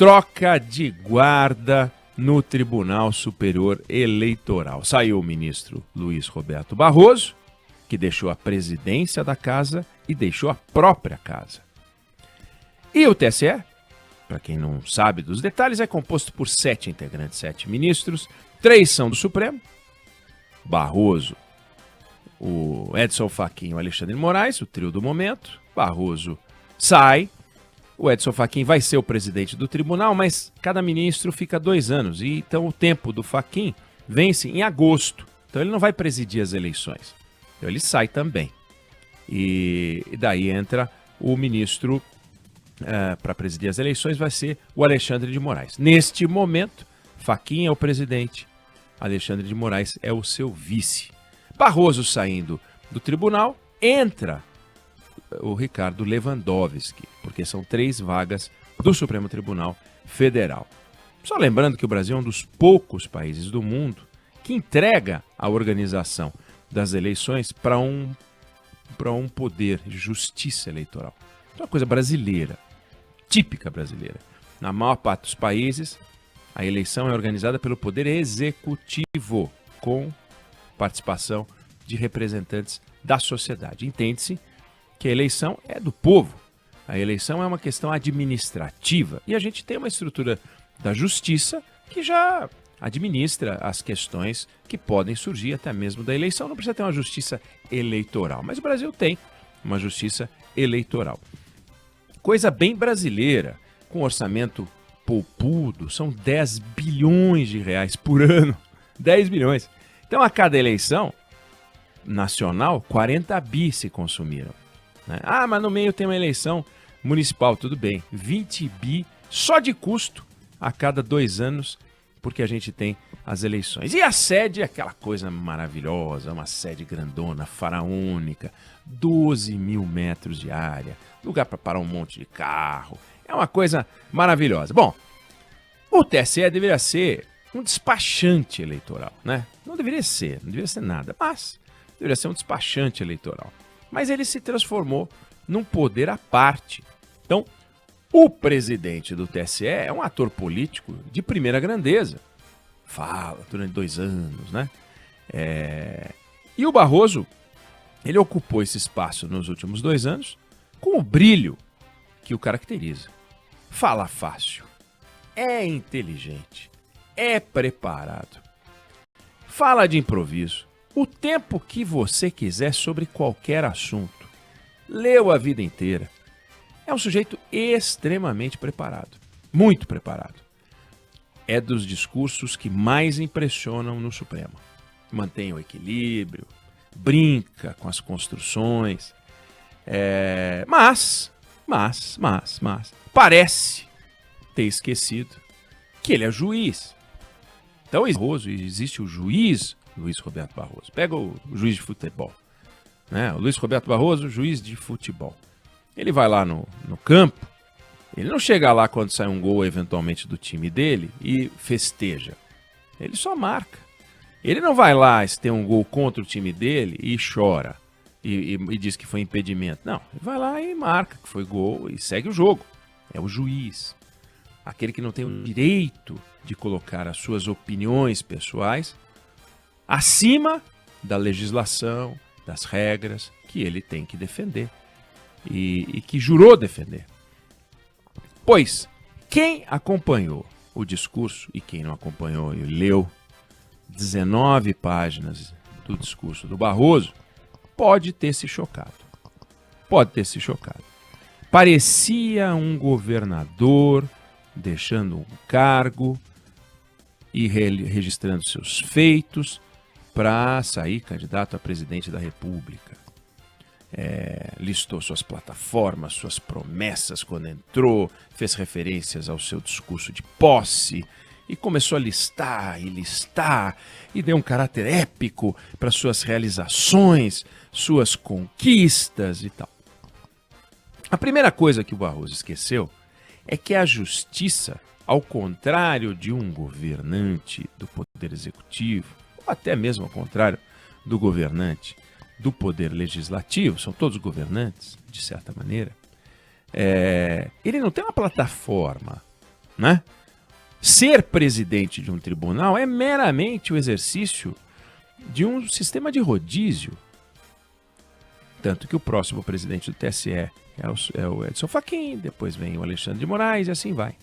troca de guarda no Tribunal Superior Eleitoral. Saiu o ministro Luiz Roberto Barroso, que deixou a presidência da casa e deixou a própria casa. E o TSE, para quem não sabe dos detalhes, é composto por 7 integrantes, 7 ministros, 3 são do Supremo, Barroso, o Edson Fachin e o Alexandre de Moraes, o trio do momento. Barroso sai, o Edson Fachin vai ser o presidente do tribunal, mas cada ministro fica 2 anos, e então o tempo do Fachin vence em agosto, então ele não vai presidir as eleições, então ele sai também. E daí entra o ministro para presidir as eleições, vai ser o Alexandre de Moraes. Neste momento, Fachin é o presidente, Alexandre de Moraes é o seu vice. Barroso saindo do tribunal, entra o Ricardo Lewandowski, porque são 3 vagas do Supremo Tribunal Federal. Só lembrando que o Brasil é um dos poucos países do mundo que entrega a organização das eleições para um poder de justiça eleitoral. É uma coisa brasileira, típica brasileira. Na maior parte dos países, a eleição é organizada pelo Poder Executivo, com participação de representantes da sociedade. Entende-se que a eleição é do povo. A eleição é uma questão administrativa. E a gente tem uma estrutura da justiça que já administra as questões que podem surgir até mesmo da eleição. Não precisa ter uma justiça eleitoral, mas o Brasil tem uma justiça eleitoral. Coisa bem brasileira, com orçamento poupudo, são 10 bilhões de reais por ano. 10 bilhões. Então, a cada eleição nacional, 40 bi se consumiram. Né? Ah, mas no meio tem uma eleição municipal, tudo bem. 20 bi só de custo a cada 2 anos, porque a gente tem as eleições. E a sede é aquela coisa maravilhosa, uma sede grandona, faraônica, 12 mil metros de área, lugar para parar um monte de carro. É uma coisa maravilhosa. Bom, o TSE deveria ser um despachante eleitoral, né? Não deveria ser nada, mas deveria ser um despachante eleitoral. Mas ele se transformou num poder à parte. Então, o presidente do TSE é um ator político de primeira grandeza. Fala durante 2 anos, né? E o Barroso, ele ocupou esse espaço nos últimos 2 anos com o brilho que o caracteriza. Fala fácil, é inteligente, é preparado, fala de improviso, o tempo que você quiser sobre qualquer assunto, leu a vida inteira. É um sujeito extremamente preparado, muito preparado. É dos discursos que mais impressionam no Supremo. Mantém o equilíbrio, brinca com as construções, mas parece ter esquecido que ele é juiz. Então, existe o juiz Luiz Roberto Barroso. Pega o juiz de futebol, né? O Luiz Roberto Barroso, juiz de futebol. Ele vai lá no campo, ele não chega lá quando sai um gol eventualmente do time dele e festeja. Ele só marca. Ele não vai lá se tem um gol contra o time dele e chora e diz que foi impedimento. Não, ele vai lá e marca que foi gol e segue o jogo. É o juiz. Aquele que não tem o direito de colocar as suas opiniões pessoais acima da legislação, das regras que ele tem que defender e que jurou defender. Pois, quem acompanhou o discurso e quem não acompanhou e leu 19 páginas do discurso do Barroso, pode ter se chocado. Parecia um governador deixando um cargo e registrando seus feitos para sair candidato a presidente da República. Listou suas plataformas, suas promessas quando entrou, fez referências ao seu discurso de posse e começou a listar e deu um caráter épico para suas realizações, suas conquistas e tal. A primeira coisa que o Barroso esqueceu é que a justiça, ao contrário de um governante do Poder Executivo, ou até mesmo ao contrário do governante do Poder Legislativo, são todos governantes, de certa maneira, ele não tem uma plataforma né? Ser presidente de um tribunal é meramente o exercício de um sistema de rodízio. Tanto que o próximo presidente do TSE é o Edson Fachin, depois vem o Alexandre de Moraes e assim vai.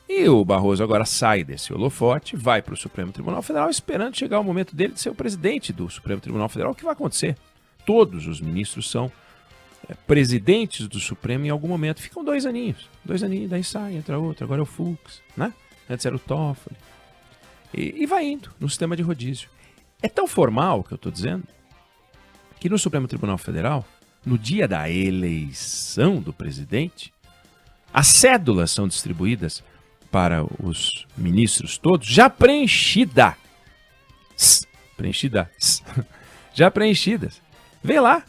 E o Barroso agora sai desse holofote, vai para o Supremo Tribunal Federal esperando chegar o momento dele de ser o presidente do Supremo Tribunal Federal. O que vai acontecer? Todos os ministros são presidentes do Supremo em algum momento. Ficam 2 aninhos, daí sai, entra outro. Agora é o Fux, né? Antes era o Toffoli. E vai indo no sistema de rodízio. É tão formal o que eu estou dizendo que no Supremo Tribunal Federal, no dia da eleição do presidente, as cédulas são distribuídas para os ministros todos já preenchidas. Já preenchidas. Vê lá,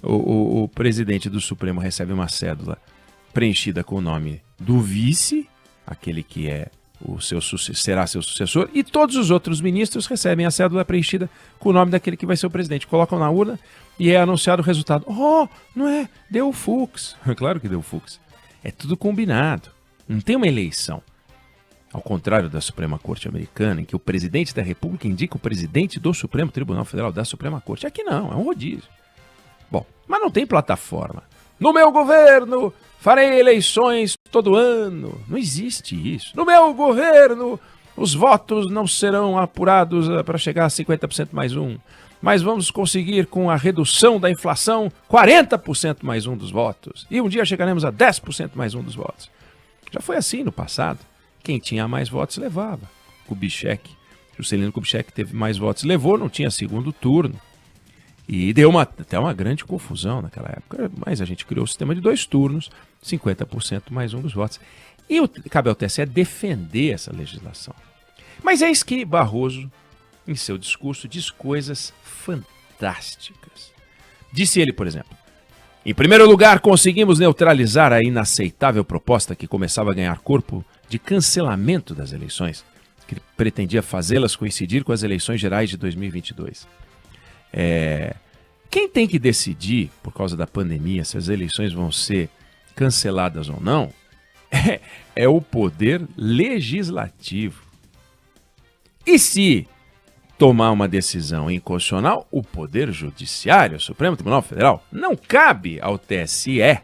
o presidente do Supremo recebe uma cédula preenchida com o nome do vice, aquele que é será seu sucessor, e todos os outros ministros recebem a cédula preenchida com o nome daquele que vai ser o presidente. Colocam na urna e é anunciado o resultado. Oh, não é? Deu o Fux. Claro que deu o Fux. É tudo combinado. Não tem uma eleição. Ao contrário da Suprema Corte Americana, em que o presidente da República indica o presidente do Supremo Tribunal Federal da Suprema Corte. Aqui não, é um rodízio. Bom, mas não tem plataforma. No meu governo, farei eleições todo ano. Não existe isso. No meu governo, os votos não serão apurados para chegar a 50% mais um. Mas vamos conseguir, com a redução da inflação, 40% mais um dos votos. E um dia chegaremos a 10% mais um dos votos. Já foi assim no passado. Quem tinha mais votos levava. Kubitschek, Juscelino Kubitschek teve mais votos. Levou, não tinha segundo turno. E deu até uma grande confusão naquela época. Mas a gente criou o sistema de 2 turnos, 50% mais um dos votos. E cabe ao TSE defender essa legislação. Mas eis que Barroso, em seu discurso, diz coisas fantásticas. Disse ele, por exemplo: em primeiro lugar, conseguimos neutralizar a inaceitável proposta que começava a ganhar corpo de cancelamento das eleições, que pretendia fazê-las coincidir com as eleições gerais de 2022. Quem tem que decidir, por causa da pandemia, se as eleições vão ser canceladas ou não, é o poder legislativo. E se tomar uma decisão inconstitucional, o Poder Judiciário, o Supremo Tribunal Federal, não cabe ao TSE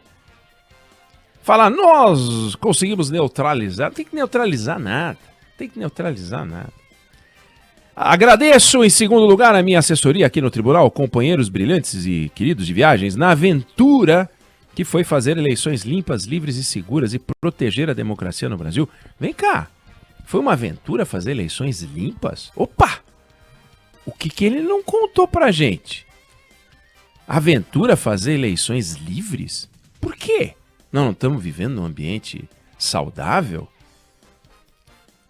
falar: nós conseguimos neutralizar. Não tem que neutralizar nada. Agradeço, em segundo lugar, a minha assessoria aqui no tribunal, companheiros brilhantes e queridos de viagens, na aventura que foi fazer eleições limpas, livres e seguras e proteger a democracia no Brasil. Vem cá, foi uma aventura fazer eleições limpas? Opa! O que ele não contou pra gente? Aventura fazer eleições livres? Por quê? Não estamos vivendo num ambiente saudável?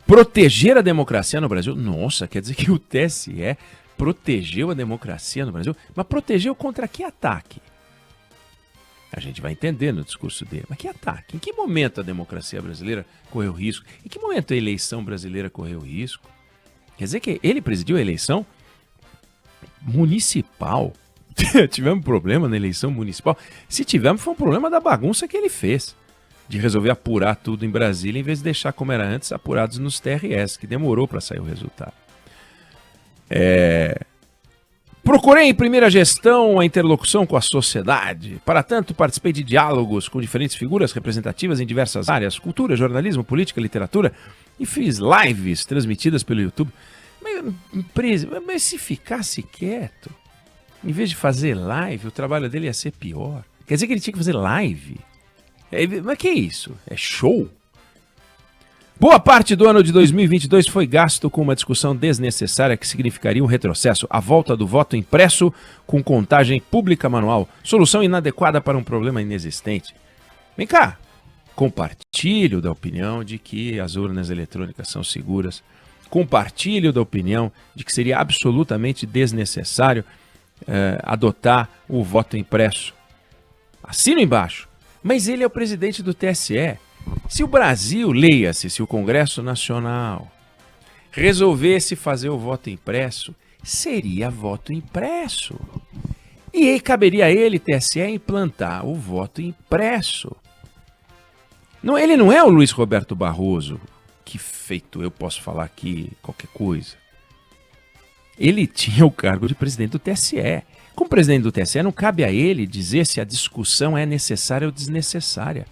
Proteger a democracia no Brasil? Nossa, quer dizer que o TSE protegeu a democracia no Brasil? Mas protegeu contra que ataque? A gente vai entender no discurso dele. Mas que ataque? Em que momento a democracia brasileira correu risco? Em que momento a eleição brasileira correu risco? Quer dizer que ele presidiu a eleição municipal. Tivemos problema na eleição municipal. Se tivemos, foi um problema da bagunça que ele fez, de resolver apurar tudo em Brasília, em vez de deixar como era antes, apurados nos TRS, que demorou para sair o resultado. Procurei em primeira gestão a interlocução com a sociedade. Para tanto, participei de diálogos com diferentes figuras representativas em diversas áreas: cultura, jornalismo, política, literatura, e fiz lives transmitidas pelo YouTube. Mas se ficasse quieto, em vez de fazer live, o trabalho dele ia ser pior. Quer dizer que ele tinha que fazer live? Mas que é isso? É show? Boa parte do ano de 2022 foi gasto com uma discussão desnecessária que significaria um retrocesso, a volta do voto impresso com contagem pública manual, solução inadequada para um problema inexistente. Vem cá, compartilho da opinião de que as urnas eletrônicas são seguras, compartilho da opinião de que seria absolutamente desnecessário adotar o voto impresso. Assino embaixo. Mas ele é o presidente do TSE. Se o Brasil, leia-se, se o Congresso Nacional resolvesse fazer o voto impresso, seria voto impresso. E aí caberia a ele, TSE, implantar o voto impresso. Não, ele não é o Luiz Roberto Barroso, que feito eu posso falar aqui qualquer coisa. Ele tinha o cargo de presidente do TSE. Como presidente do TSE, não cabe a ele dizer se a discussão é necessária ou desnecessária.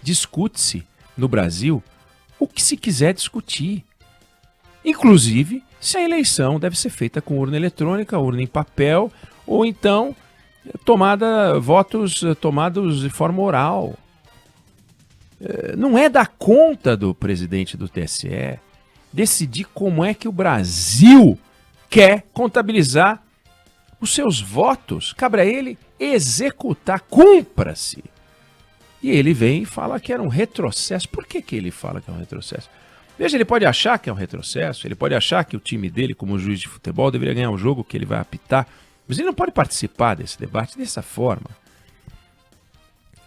Discute-se no Brasil o que se quiser discutir. Inclusive, se a eleição deve ser feita com urna eletrônica, urna em papel, ou então votos tomados de forma oral. Não é da conta do presidente do TSE decidir como é que o Brasil quer contabilizar os seus votos. Cabe a ele executar, cumpra-se. E ele vem e fala que era um retrocesso. Por que ele fala que é um retrocesso? Veja, ele pode achar que é um retrocesso, ele pode achar que o time dele, como juiz de futebol, deveria ganhar o jogo que ele vai apitar, mas ele não pode participar desse debate dessa forma.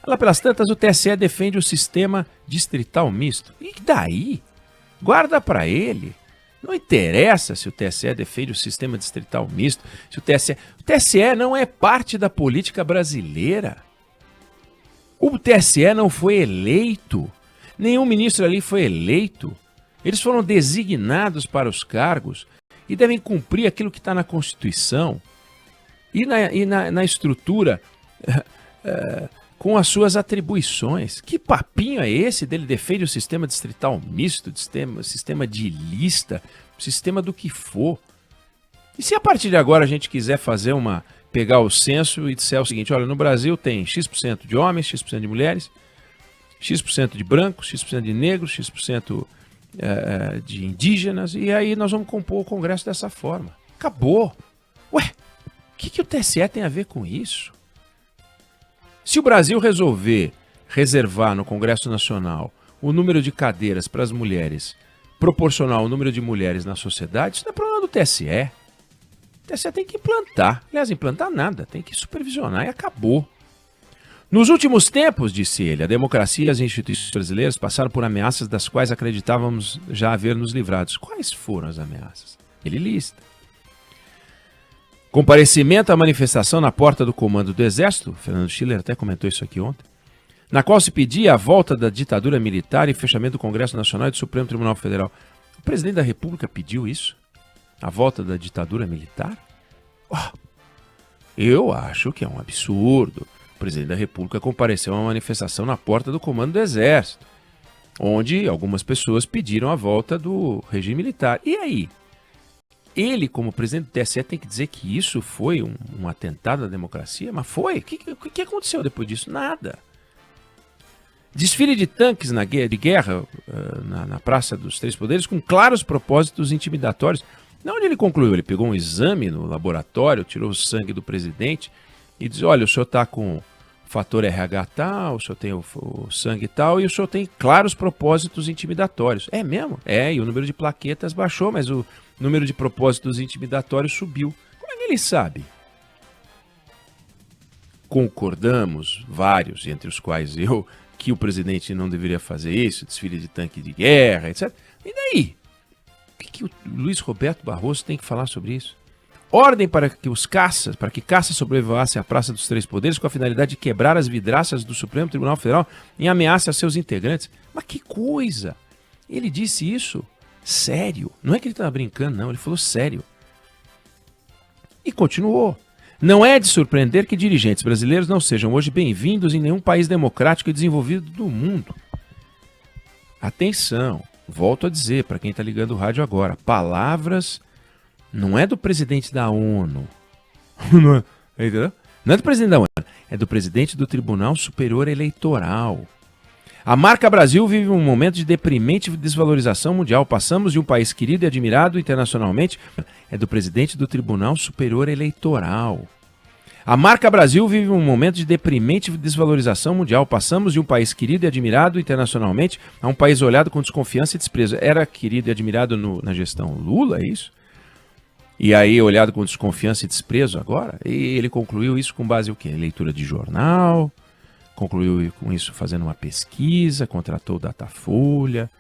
Lá pelas tantas, o TSE defende o sistema distrital misto. E daí? Guarda para ele. Não interessa se o TSE defende o sistema distrital misto, se o TSE não é parte da política brasileira. O TSE não foi eleito. Nenhum ministro ali foi eleito. Eles foram designados para os cargos e devem cumprir aquilo que está na Constituição e na estrutura com as suas atribuições. Que papinho é esse dele defende o sistema distrital misto, sistema de lista, sistema do que for? E se a partir de agora a gente quiser pegar o censo e disser o seguinte, olha, no Brasil tem X% de homens, X% de mulheres, X% de brancos, X% de negros, X% de indígenas, e aí nós vamos compor o Congresso dessa forma. Acabou. Ué, o que o TSE tem a ver com isso? Se o Brasil resolver reservar no Congresso Nacional o número de cadeiras para as mulheres proporcional ao número de mulheres na sociedade, isso não é problema do TSE. O TSE tem que implantar. Aliás, implantar nada, tem que supervisionar e acabou. Nos últimos tempos, disse ele, a democracia e as instituições brasileiras passaram por ameaças das quais acreditávamos já haver nos livrados. Quais foram as ameaças? Ele lista. Comparecimento à manifestação na porta do comando do Exército, Fernando Schiller até comentou isso aqui ontem, na qual se pedia a volta da ditadura militar e fechamento do Congresso Nacional e do Supremo Tribunal Federal. O presidente da República pediu isso? A volta da ditadura militar? Eu acho que é um absurdo. O presidente da República compareceu a uma manifestação na porta do comando do Exército, onde algumas pessoas pediram a volta do regime militar. E aí? Ele, como presidente do TSE, tem que dizer que isso foi um atentado à democracia? Mas foi? O que aconteceu depois disso? Nada. Desfile de tanques de guerra na Praça dos Três Poderes com claros propósitos intimidatórios. Onde ele concluiu? Ele pegou um exame no laboratório, tirou o sangue do presidente e diz, olha, o senhor está com o fator RH tal, o senhor tem o sangue tal e o senhor tem claros propósitos intimidatórios. É mesmo? E o número de plaquetas baixou, mas o número de propósitos intimidatórios subiu. Como é que ele sabe? Concordamos, vários, entre os quais eu, que o presidente não deveria fazer isso, desfile de tanque de guerra, etc. E daí? O que o Luiz Roberto Barroso tem que falar sobre isso? Ordem para que caças sobrevoassem a Praça dos Três Poderes com a finalidade de quebrar as vidraças do Supremo Tribunal Federal em ameaça a seus integrantes. Mas que coisa! Ele disse isso sério. Não é que ele estava brincando, não. Ele falou sério. E continuou. Não é de surpreender que dirigentes brasileiros não sejam hoje bem-vindos em nenhum país democrático e desenvolvido do mundo. Atenção, volto a dizer para quem está ligando o rádio agora, palavras não é do presidente da ONU, não é do presidente da ONU, é do presidente do Tribunal Superior Eleitoral. A marca Brasil vive um momento de deprimente desvalorização mundial. Passamos de um país querido e admirado internacionalmente. É do presidente do Tribunal Superior Eleitoral. A marca Brasil vive um momento de deprimente desvalorização mundial. Passamos de um país querido e admirado internacionalmente a um país olhado com desconfiança e desprezo. Era querido e admirado na gestão Lula, é isso? E aí olhado com desconfiança e desprezo agora? E ele concluiu isso com base em o quê? Leitura de jornal... Concluiu com isso fazendo uma pesquisa, contratou o Datafolha,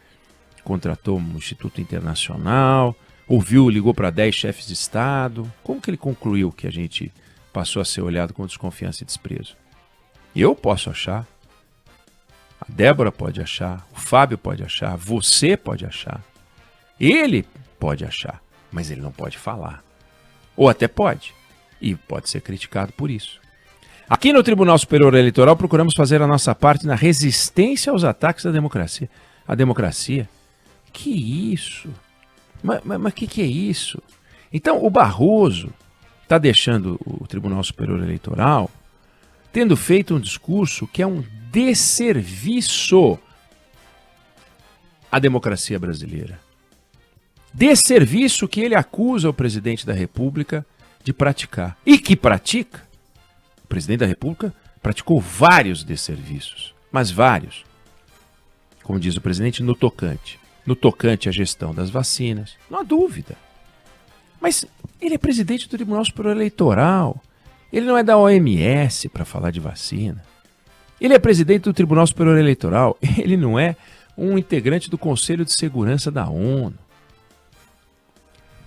contratou um Instituto Internacional, ligou para 10 chefes de Estado. Como que ele concluiu que a gente passou a ser olhado com desconfiança e desprezo? Eu posso achar. A Débora pode achar, o Fábio pode achar, você pode achar, ele pode achar, mas ele não pode falar. Ou até pode, e pode ser criticado por isso. Aqui no Tribunal Superior Eleitoral procuramos fazer a nossa parte na resistência aos ataques à democracia. A democracia? Que isso? Mas que é isso? Então o Barroso está deixando o Tribunal Superior Eleitoral tendo feito um discurso que é um desserviço à democracia brasileira. Desserviço que ele acusa o presidente da República de praticar. E que pratica. O presidente da República praticou vários desserviços, mas vários. Como diz o presidente, no tocante à gestão das vacinas, não há dúvida. Mas ele é presidente do Tribunal Superior Eleitoral, ele não é da OMS para falar de vacina. Ele é presidente do Tribunal Superior Eleitoral, ele não é um integrante do Conselho de Segurança da ONU.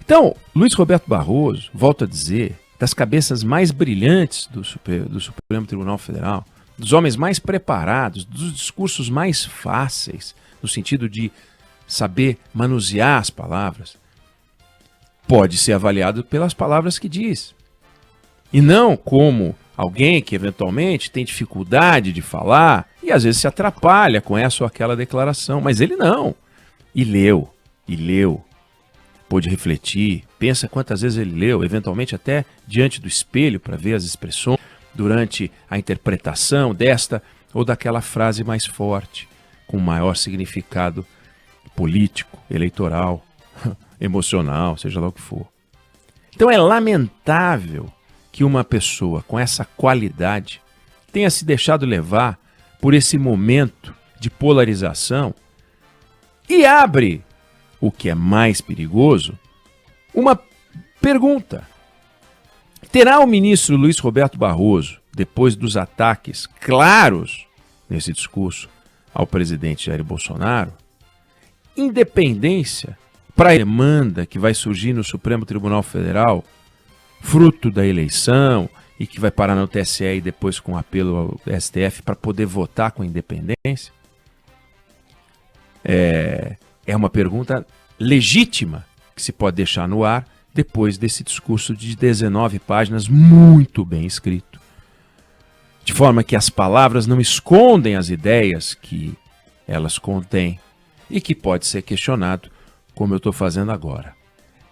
Então, Luiz Roberto Barroso, volto a dizer, das cabeças mais brilhantes do Supremo Tribunal Federal, dos homens mais preparados, dos discursos mais fáceis, no sentido de saber manusear as palavras, pode ser avaliado pelas palavras que diz. E não como alguém que eventualmente tem dificuldade de falar e às vezes se atrapalha com essa ou aquela declaração. Mas ele não. E leu. Pôde refletir, pensa quantas vezes ele leu, eventualmente até diante do espelho para ver as expressões, durante a interpretação desta ou daquela frase mais forte, com maior significado político, eleitoral, emocional, seja lá o que for. Então é lamentável que uma pessoa com essa qualidade tenha se deixado levar por esse momento de polarização e abre, o que é mais perigoso, uma pergunta. Terá o ministro Luiz Roberto Barroso, depois dos ataques claros nesse discurso ao presidente Jair Bolsonaro, independência para a demanda que vai surgir no Supremo Tribunal Federal, fruto da eleição e que vai parar no TSE e depois com apelo ao STF para poder votar com independência? É uma pergunta legítima que se pode deixar no ar depois desse discurso de 19 páginas muito bem escrito. De forma que as palavras não escondem as ideias que elas contêm e que pode ser questionado, como eu estou fazendo agora.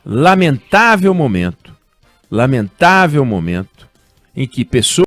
Lamentável momento em que pessoas